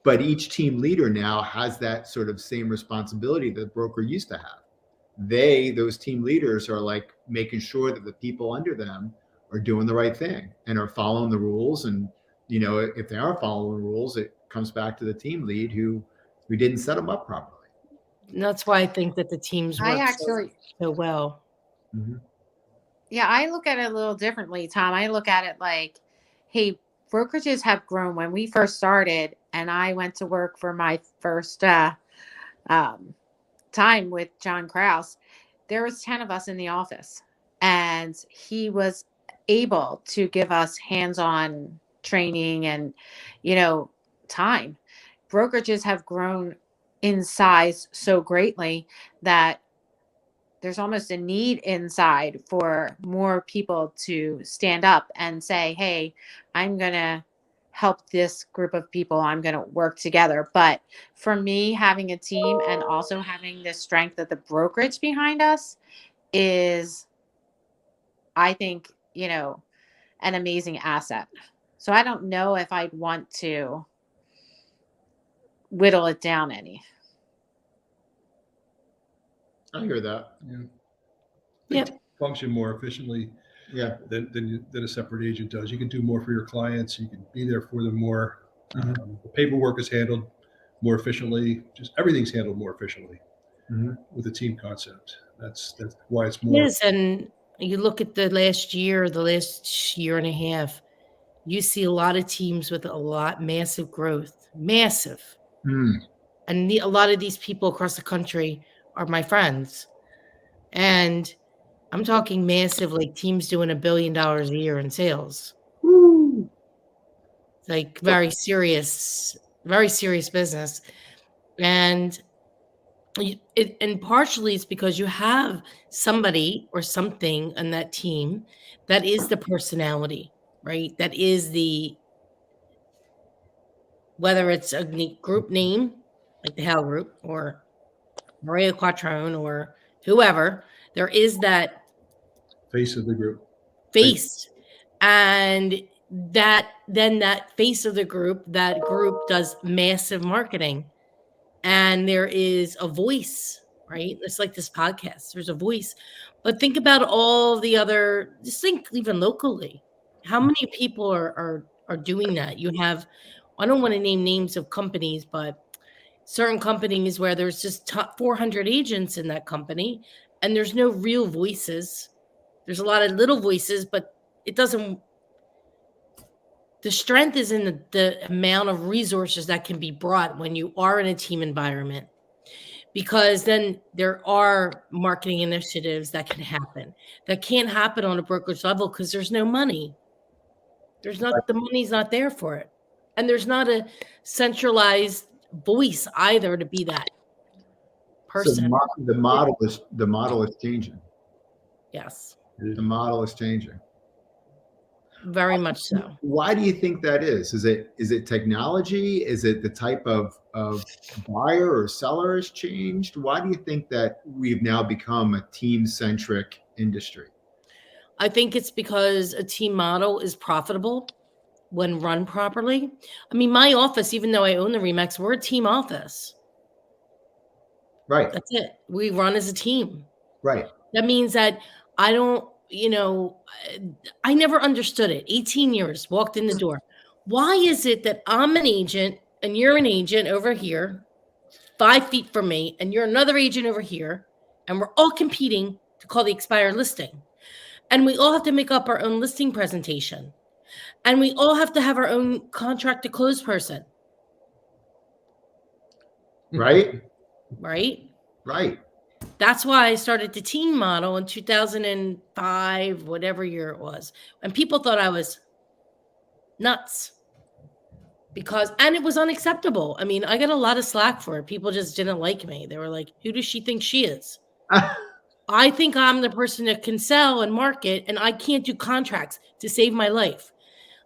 but each team leader now has that sort of same responsibility that the broker used to have. Those team leaders are like making sure that the people under them are doing the right thing and are following the rules. And if they aren't following the rules, it comes back to the team lead who we didn't set them up properly. And that's why I think that the teams work so well. Mm-hmm. Yeah, I look at it a little differently, Tom. I look at it like, hey, brokerages have grown. When we first started and I went to work for my first time with John Krause, there was 10 of us in the office, and he was able to give us hands-on training and, time. Brokerages have grown in size so greatly that there's almost a need inside for more people to stand up and say, hey, I'm going to help this group of people. I'm going to work together. But for me, having a team and also having the strength of the brokerage behind us is, I think, an amazing asset. So I don't know if I'd want to whittle it down any. I hear that. Yeah. Function more efficiently. Yeah. Than a separate agent does. You can do more for your clients. You can be there for them more. The paperwork is handled more efficiently. Just everything's handled more efficiently with the team concept. That's why it's more. Yes, and you look at the last year and a half, you see a lot of teams with massive growth, massive. And a lot of these people across the country are my friends. And I'm talking massive, like teams doing $1 billion a year in sales. Woo. Like very serious very serious business. And and partially it's because you have somebody or something on that team that is the personality, right? That is whether it's a group name like the Hal Group or Maria Quattrone or whoever, there is that Face of the group. face. And that face of the group, that group does massive marketing. And there is a voice, right? It's like this podcast. There's a voice. But think about all the other, just think even locally. How many people are doing that? You have, I don't want to name names of companies, but certain companies where there's just 400 agents in that company and there's no real voices. There's a lot of little voices, but it doesn't, the strength is in the amount of resources that can be brought when you are in a team environment, because then there are marketing initiatives that can happen that can't happen on a brokerage level because there's no money. There's not, the money's not there for it. And there's not a centralized voice either to be that person. So the model is changing. Yes, The model is changing. very much so. Why do you think that is? Is it technology? Is it the type of buyer or seller has changed? Why do you think that we've now become a team-centric industry? I think it's because a team model is profitable when run properly. I mean, my office, even though I own the Remax, we're a team office. Right. That's it. We run as a team. Right. That means that I don't, I never understood it. 18 years, walked in the door. Why is it that I'm an agent and you're an agent over here, 5 feet from me, and you're another agent over here, and we're all competing to call the expired listing? And we all have to make up our own listing presentation. And we all have to have our own contract to close person. Right. Right? Right. That's why I started the team model in 2005, whatever year it was. And people thought I was nuts and it was unacceptable. I mean, I got a lot of slack for it. People just didn't like me. They were like, who does she think she is? I think I'm the person that can sell and market, and I can't do contracts to save my life.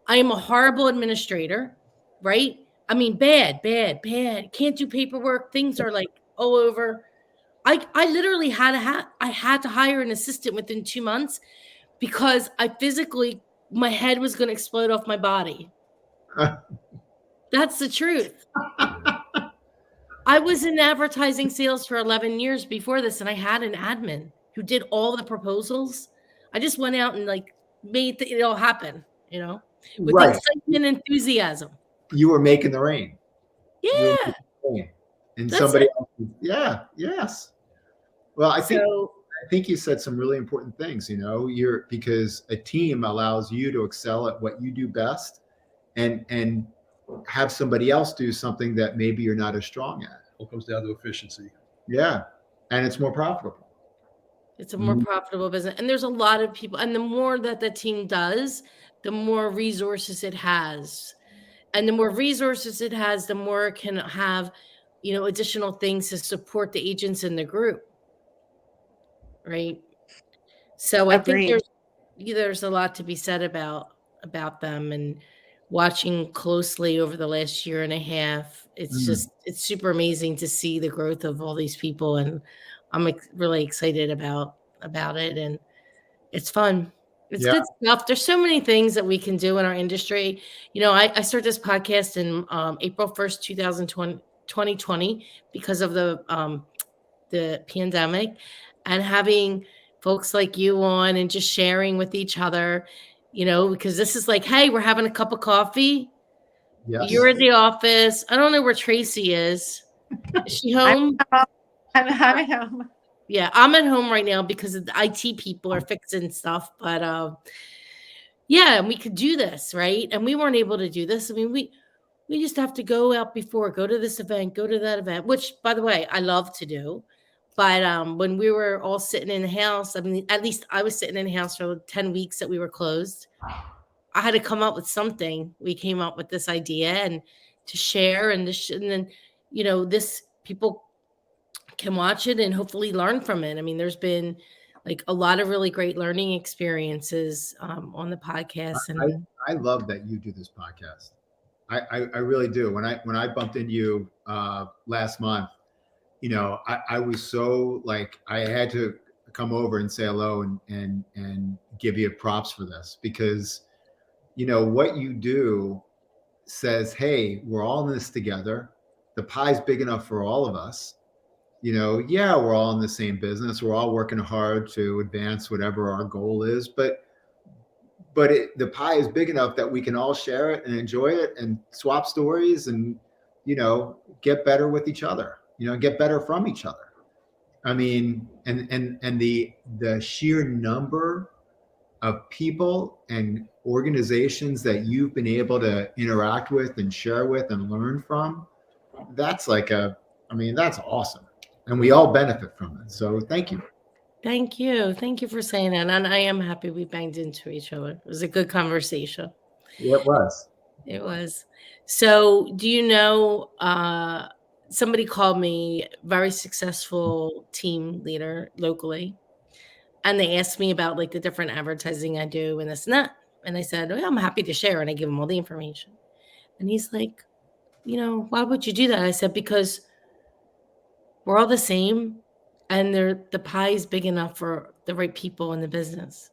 I am a horrible administrator, right? I mean, bad. Can't do paperwork. Things are like all over. I literally had to hire an assistant within 2 months because my head was going to explode off my body. That's the truth. I was in advertising sales for 11 years before this, and I had an admin who did all the proposals. I just went out and made it all happen, with Right. excitement and enthusiasm. You were making the rain. Yeah. And That's somebody it. else. Yeah. Yes. Well, I think you said some really important things, because a team allows you to excel at what you do best and have somebody else do something that maybe you're not as strong at. It all comes down to efficiency. Yeah. And it's more profitable. It's a more profitable business. And there's a lot of people. And the more that the team does, the more resources it has. And the more resources it has, the more it can have, additional things to support the agents in the group. Right. So I think there's a lot to be said about them, and watching closely over the last year and a half. It's super amazing to see the growth of all these people. And I'm really excited about it. And it's fun. It's good stuff. There's so many things that we can do in our industry. I started this podcast in April 1st, 2020 because of the pandemic, and having folks like you on and just sharing with each other, because this is like, hey, we're having a cup of coffee. Yes. You're at the office. I don't know where Tracy is. Is she home? I'm at home. Yeah, I'm at home right now because the IT people are fixing stuff. But yeah, we could do this, right? And we weren't able to do this. I mean, we just have to go out before, go to this event, go to that event, which, by the way, I love to do. But when we were all sitting in the house, I mean, at least I was sitting in the house for 10 weeks that we were closed. I had to come up with something. We came up with this idea, and to share and and then, this people can watch it and hopefully learn from it. I mean, there's been like a lot of really great learning experiences on the podcast. And I love that you do this podcast. I really do. When I bumped into you last month, I was so like I had to come over and say hello and give you props for this, because what you do says, hey, we're all in this together. The pie's big enough for all of us. Yeah, we're all in the same business. We're all working hard to advance whatever our goal is, but the pie is big enough that we can all share it and enjoy it and swap stories and get better with each other, get better from each other. I mean, and the sheer number of people and organizations that you've been able to interact with and share with and learn from, that's that's awesome, and we all benefit from it. So thank you. Thank you for saying that. And I am happy we banged into each other. It was a good conversation. Yeah, it was. It was. So do you know, somebody called me, very successful team leader locally, and they asked me about like the different advertising I do and this and that. And I said, well, I'm happy to share. And I give him all the information. And he's like, why would you do that? I said, because we're all the same, and the pie is big enough for the right people in the business.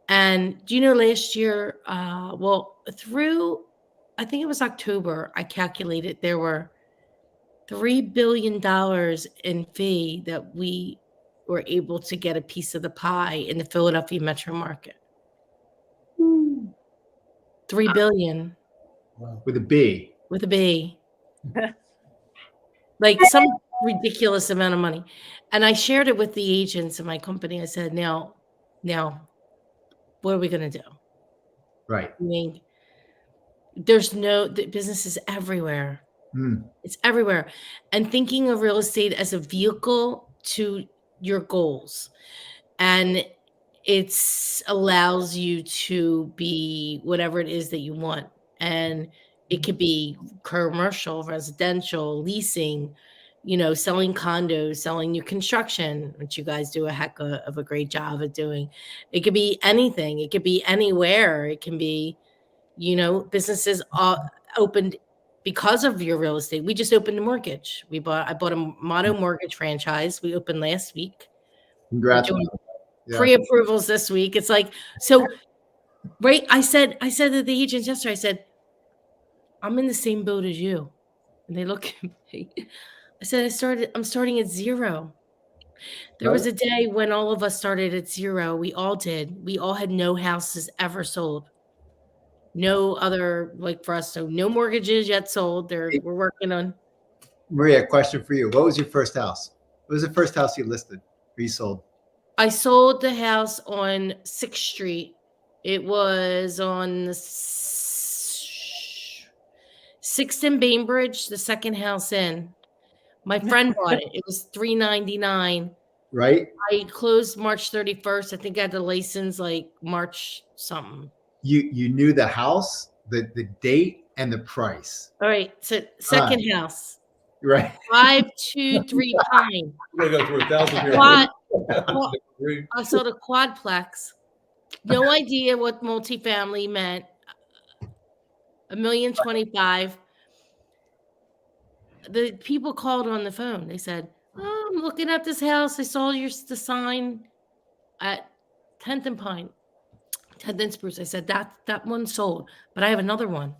And do you know, last year, through, I think it was October, I calculated there were $3 billion in fee that we were able to get a piece of the pie in the Philadelphia metro market. $3 billion. Wow. With a B. With a B. Like some ridiculous amount of money. And I shared it with the agents in my company. I said, now, what are we going to do? Right. I mean, the business is everywhere. It's everywhere. And thinking of real estate as a vehicle to your goals. And it allows you to be whatever it is that you want. And it could be commercial, residential, leasing, selling condos, selling new construction, which you guys do a heck of a great job at doing. It could be anything. It could be anywhere. It can be, businesses opened because of your real estate. We just opened a mortgage. I bought a Motto mortgage franchise. We opened last week. Congrats. Yeah. Pre-approvals this week. It's like, so, right. I said to the agents yesterday, I said, I'm in the same boat as you. And they look at me. I said, I'm starting at zero. There was a day when all of us started at zero. We all did. We all had no houses ever sold. No other, like for us, so no mortgages yet sold. We're working on. Maria, question for you. What was your first house? What was the first house you listed or you sold? I sold the house on 6th Street. It was on the 6th and Bainbridge, the second house in. My friend bought it. It was $399. Right. I closed March 31st. I think I had the license like March something. You knew the house, the date, and the price. All right. So second house. Right. 523 Pine. We're gonna go through 1,000 here. I saw the quadplex. No idea what multifamily meant. $1,025,000. The people called on the phone. They said, "Oh, I'm looking at this house. I saw the sign at 10th and Pine, 10th and Spruce." I said, that one sold, but I have another one.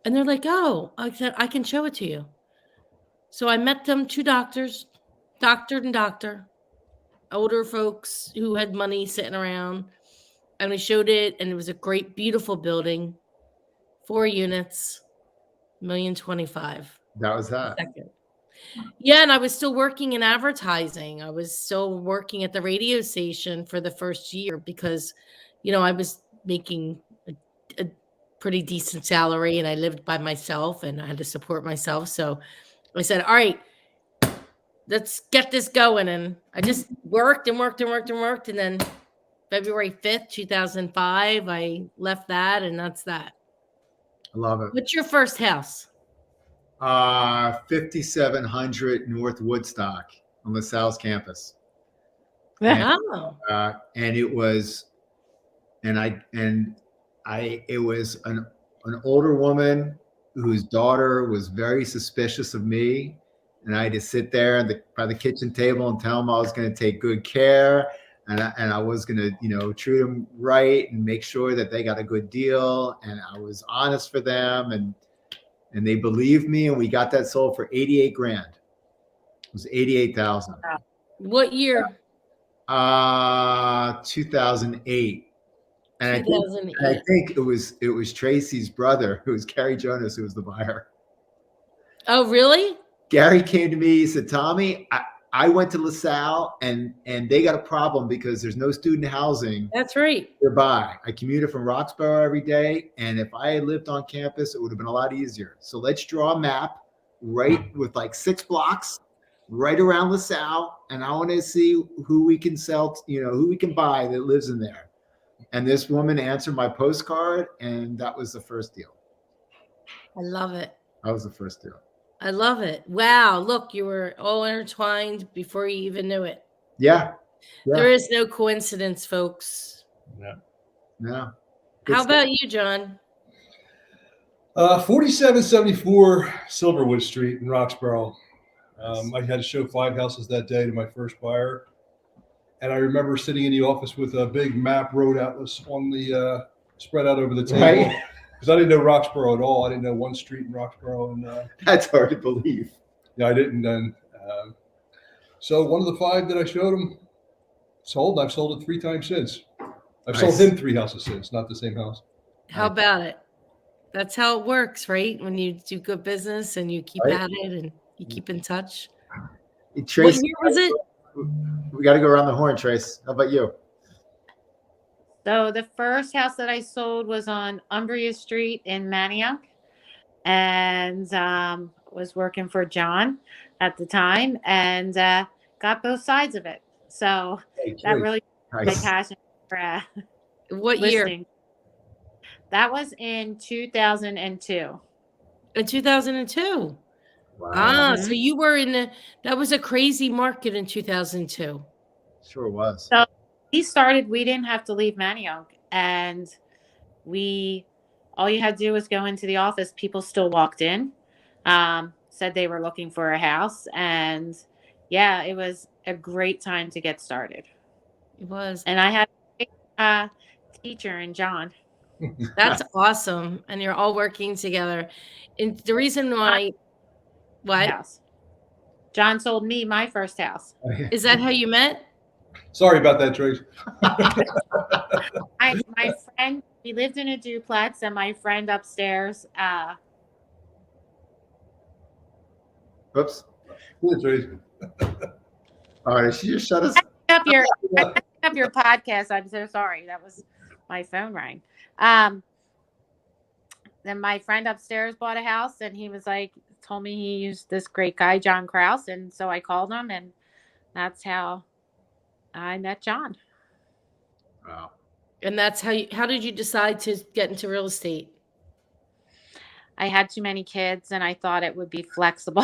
And they're like, "Oh," I said, "I can show it to you." So I met them, two doctors, doctor and doctor, older folks who had money sitting around. And we showed it, and it was a great, beautiful building, 4 units, $1,025,000. That was that. Second. Yeah, and I was still working in advertising. I was still working at the radio station for the first year because, I was making a pretty decent salary, and I lived by myself, and I had to support myself. So I said, all right, let's get this going. And I just worked and worked and worked and worked. And then February 5th, 2005, I left that, and that's that. I love it. What's your first house? 5700 North Woodstock on LaSalle's campus. And, Oh, and it was, it was an older woman whose daughter was very suspicious of me. And I had to sit there by the kitchen table and tell them I was going to take good care. And I was going to, treat them right and make sure that they got a good deal. And I was honest for them. And they believed me. And we got that sold for 88 grand. It was 88,000. what year? 2008. And I think it was Tracy's brother, who was Gary Jonas, who was the buyer. Oh, really? Gary came to me, he said, Tommy, I went to LaSalle and they got a problem because there's no student housing. That's right. Nearby. I commuted from Roxborough every day. And if I had lived on campus, it would have been a lot easier. So let's draw a map right with like 6 blocks right around LaSalle. And I want to see who we can sell, who we can buy that lives in there. And this woman answered my postcard, and that was the first deal. I love it. That was the first deal. I love it. Wow. Look, you were all intertwined before you even knew it. Yeah. There is no coincidence, folks. No. How about you, John? 4774 Silverwood Street in Roxborough. I had to show 5 houses that day to my first buyer. And I remember sitting in the office with a big map road atlas on the spread out over the table. Because I didn't know Roxborough at all. I didn't know one street in Roxborough. And that's hard to believe. Yeah, I didn't then. So one of the 5 that I showed him sold. I've sold it 3 times since. I've sold him 3 houses since, not the same house. How about it? That's how it works, right? When you do good business and you keep at it and you keep in touch. Trace, what year was it? We got to go around the horn, Trace. How about you? So the first house that I sold was on Umbria Street in Manioc, and was working for John at the time, and got both sides of it. So that really my passion for what listing. year? That was in 2002. In 2002. Wow. So you were that was a crazy market in 2002. Sure was. So we didn't have to leave Manioc, and all you had to do was go into the office. People still walked in, said they were looking for a house, and yeah, it was a great time to get started. It was. And I had a teacher in John. That's awesome. And you're all working together. And the reason why what? House. John sold me my first house. Is that how you met? Sorry about that, Trace. My friend, we lived in a duplex, and my friend upstairs. Oops. Cool, Trace. All right, she just shut us. Up your podcast. I'm so sorry. That was my phone rang. Then my friend upstairs bought a house, and he was told me he used this great guy, John Krause. And so I called him, and that's how I met John. Wow. And that's how did you decide to get into real estate? I had too many kids, and I thought it would be flexible.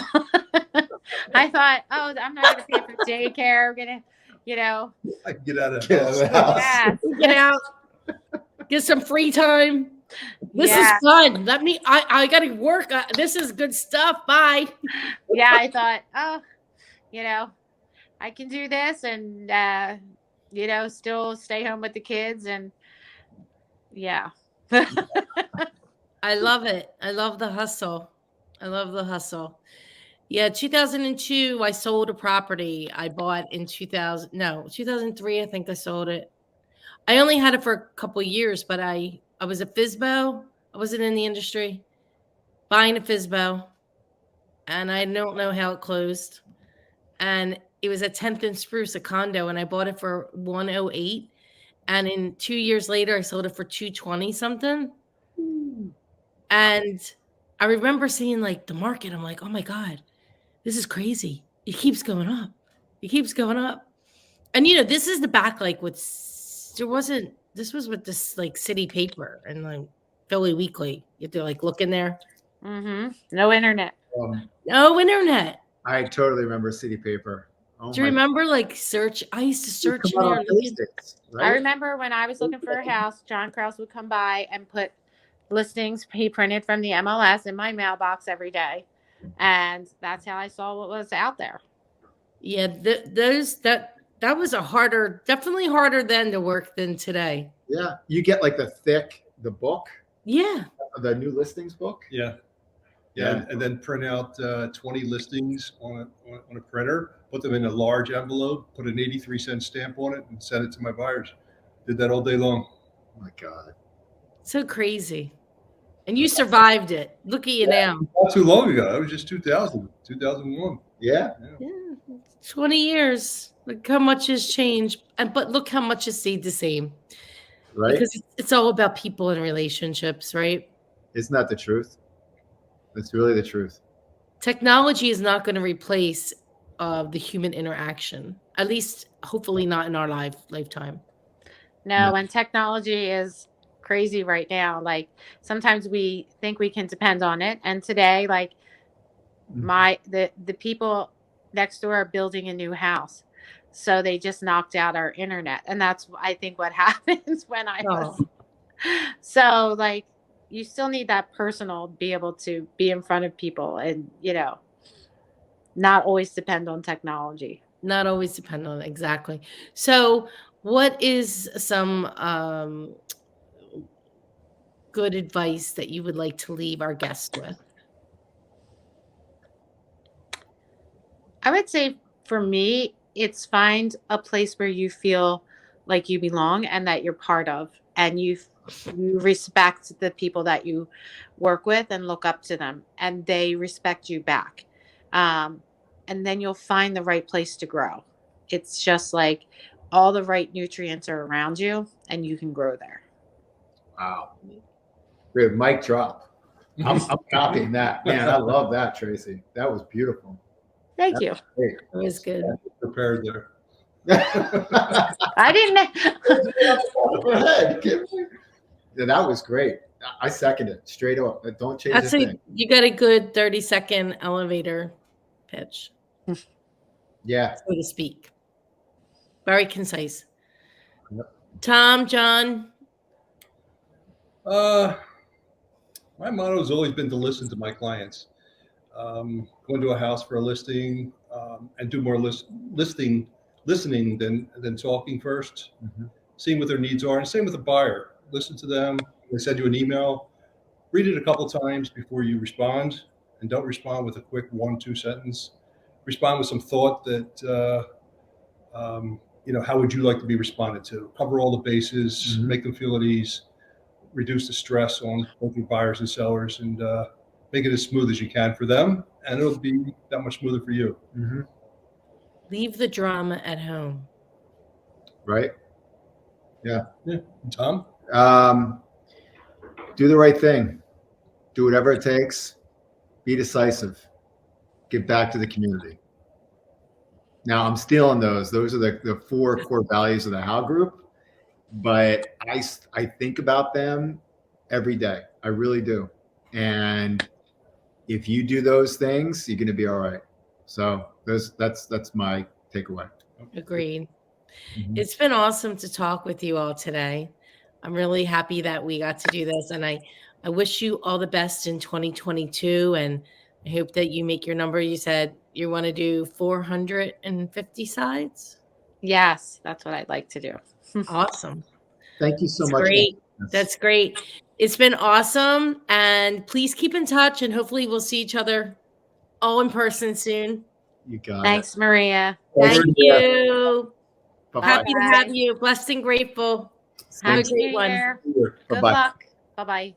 I thought, I'm not going to pay for daycare. I'm going to, I can get out of the house. Yeah. Get out, get some free time. This is fun. I got to work. This is good stuff. Bye. Yeah, I thought, I can do this and, still stay home with the kids. And yeah. I love it. I love the hustle. Yeah, 2002, I sold a property I bought in 2003, I think I sold it. I only had it for a couple of years, but I was a FSBO. I wasn't in the industry. Buying a FSBO, and I don't know how it closed. And it was a 10th and Spruce, a condo, and I bought it for 108. And in 2 years later, I sold it for 220 something. And I remember seeing the market. I'm like, oh my God, this is crazy. It keeps going up. And this is the back, this was with this city paper and Philly Weekly. You have to look in there. Mm-hmm. No internet. No internet. I totally remember city paper. Oh Do you my remember like search? I used to God. search in Come there. on, Looking, Basics, I right? remember when I was looking for a house, John Krause would come by and put listings he printed from the MLS in my mailbox every day. And that's how I saw what was out there. yeah, that was definitely harder then to work than today. Yeah. You get like the book, Yeah. the new listings book. Yeah. Yeah. And then print out 20 listings on a printer, put them in a large envelope, put an 83-cent stamp on it, and send it to my buyers. Did that all day long. Oh my God. So crazy. And you survived it. Look at you now. Not too long ago. That was just 2001. Yeah. Yeah. 20 years. Look how much has changed. But look how much has stayed the same. Right. Because it's all about people and relationships, right? Isn't that the truth? That's really the truth. Technology is not going to replace the human interaction. At least, hopefully, not in our lifetime. No, and technology is crazy right now. Like sometimes we think we can depend on it. And today, like the people next door are building a new house. So they just knocked out our internet. And that's I think what happens when I was so like you still need that personal be able to be in front of people and not always depend on technology. Not always depend on it. Exactly. So what is some good advice that you would like to leave our guests with? I would say for me, it's find a place where you feel like you belong and that you're part of, and you respect the people that you work with and look up to them, and they respect you back. And then you'll find the right place to grow. It's just like all the right nutrients are around you, and you can grow there. Wow. Good mic drop. I'm copying that. Man, I love that, Tracy. That was beautiful. Thank you. Great. It was good. Prepared there. I didn't. Go ahead. Yeah, that was great. I second it straight up. Don't change That's a thing. you got a good 30-second elevator pitch, Yeah. so to speak. Very concise. Yep. Tom, John. My motto has always been to listen to my clients. Go into a house for a listing and do more listening than talking first. Mhm. Seeing what their needs are, and same with the buyer. Listen to them. They send you an email, read it a couple times before you respond, and don't respond with a quick 1-2 sentence. Respond with some thought that how would you like to be responded to? Cover all the bases, Mhm. make them feel at ease, reduce the stress on both your buyers and sellers, and make it as smooth as you can for them, and it'll be that much smoother for you. Mm-hmm. Leave the drama at home. Right. Yeah. Tom? Do the right thing. Do whatever it takes. Be decisive. Give back to the community. Now, I'm stealing those. Those are the 4 core values of the How Group, but I think about them every day. I really do. And if you do those things, you're going to be all right. So that's my takeaway. Agreed. Mhm. It's been awesome to talk with you all today. I'm really happy that we got to do this, and I wish you all the best in 2022, and I hope that you make your number. You said you want to do 450 sides. Yes, that's what I'd like to do. Awesome. Thank you so That's much. great. That's great. It's been awesome, and please keep in touch, and hopefully we'll see each other all in person soon. You got Thanks, Maria. Thank it. you. Bye-bye. Happy to have you. Blessed and grateful. Have a Happy great New one. Year. Bye-bye. Good luck. Bye-bye.